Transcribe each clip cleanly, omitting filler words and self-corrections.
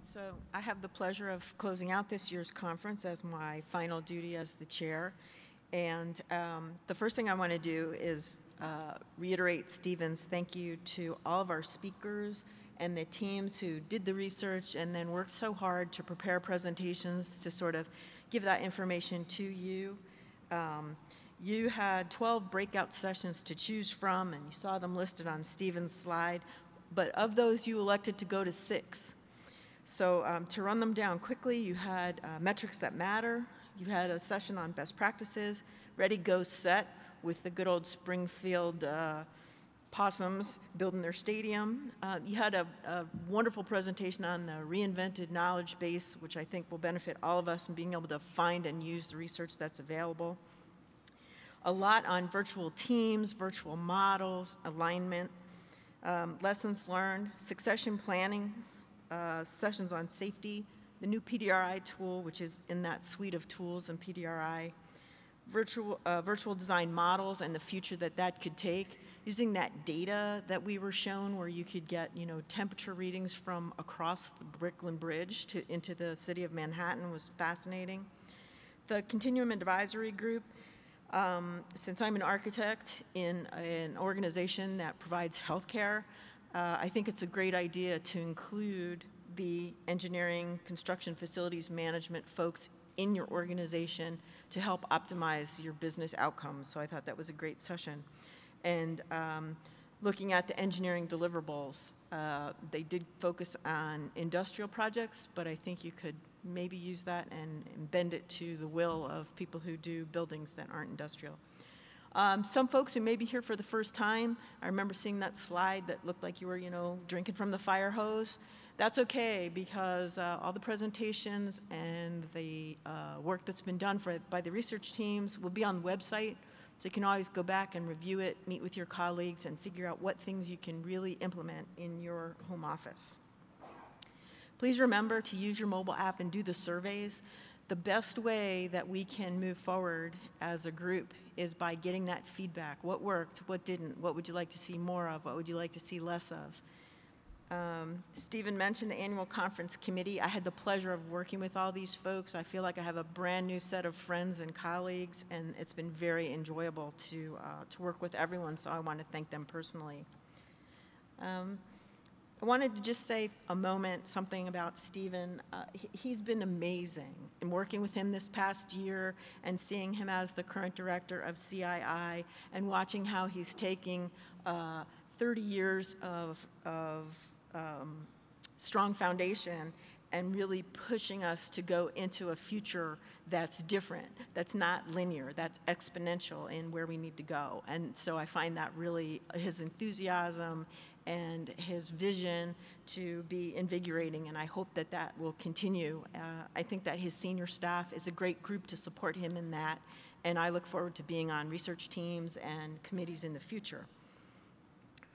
So I have the pleasure of closing out this year's conference as my final duty as the chair. And the first thing I want to do is reiterate Stephen's thank you to all of our speakers and the teams who did the research and then worked so hard to prepare presentations to sort of give that information to you. You had 12 breakout sessions to choose from, and you saw them listed on Stephen's slide. But of those, you elected to go to 6. So to run them down quickly, you had metrics that matter. You had a session on best practices, ready, go, set, with the good old Springfield Possums building their stadium. You had a wonderful presentation on the reinvented knowledge base, which I think will benefit all of us in being able to find and use the research that's available. A lot on virtual teams, virtual models, alignment, lessons learned, succession planning, sessions on safety, the new PDRI tool, which is in that suite of tools in PDRI, virtual design models and the future that could take, using that data that we were shown where you could get, temperature readings from across the Brooklyn Bridge into the city of Manhattan was fascinating. The Continuum Advisory Group, since I'm an architect in an organization that provides healthcare, I think it's a great idea to include the engineering, construction, facilities management folks in your organization to help optimize your business outcomes. So I thought that was a great session. And looking at the engineering deliverables, they did focus on industrial projects, but I think you could maybe use that and bend it to the will of people who do buildings that aren't industrial. Some folks who may be here for the first time, I remember seeing that slide that looked like you were, drinking from the fire hose. That's okay, because all the presentations and the work that's been done by the research teams will be on the website, so you can always go back and review it, meet with your colleagues, and figure out what things you can really implement in your home office. Please remember to use your mobile app and do the surveys. The best way that we can move forward as a group is by getting that feedback. What worked, what didn't, what would you like to see more of, what would you like to see less of? Stephen mentioned the annual conference committee. I had the pleasure of working with all these folks. I feel like I have a brand new set of friends and colleagues, and it's been very enjoyable to work with everyone, so I want to thank them personally. I wanted to just say a moment, something about Stephen. He's been amazing. In working with him this past year and seeing him as the current director of CII and watching how he's taking 30 years of strong foundation and really pushing us to go into a future that's different, that's not linear, that's exponential in where we need to go. And so I find that really, his enthusiasm and his vision to be invigorating, and I hope that that will continue. I think that his senior staff is a great group to support him in that, and I look forward to being on research teams and committees in the future.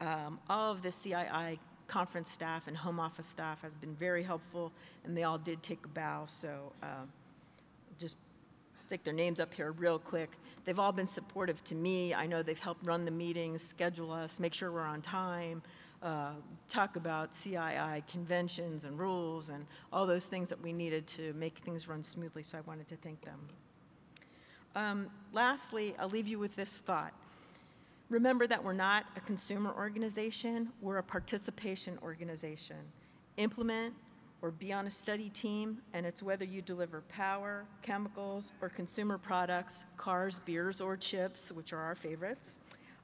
All of the CII conference staff and home office staff has been very helpful, and they all did take a bow, so just stick their names up here real quick. They've all been supportive to me. I know they've helped run the meetings, schedule us, make sure we're on time, talk about CII conventions and rules and all those things that we needed to make things run smoothly, so I wanted to thank them. Lastly, I'll leave you with this thought. Remember that we're not a consumer organization, we're a participation organization. Implement or be on a study team, and it's whether you deliver power, chemicals, or consumer products, cars, beers, or chips, which are our favorites,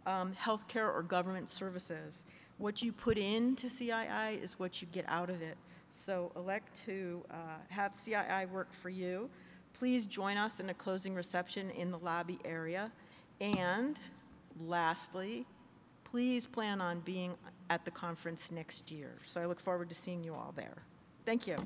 healthcare or government services. What you put into CII is what you get out of it. So elect to have CII work for you. Please join us in a closing reception in the lobby area. And lastly, please plan on being at the conference next year. So I look forward to seeing you all there. Thank you.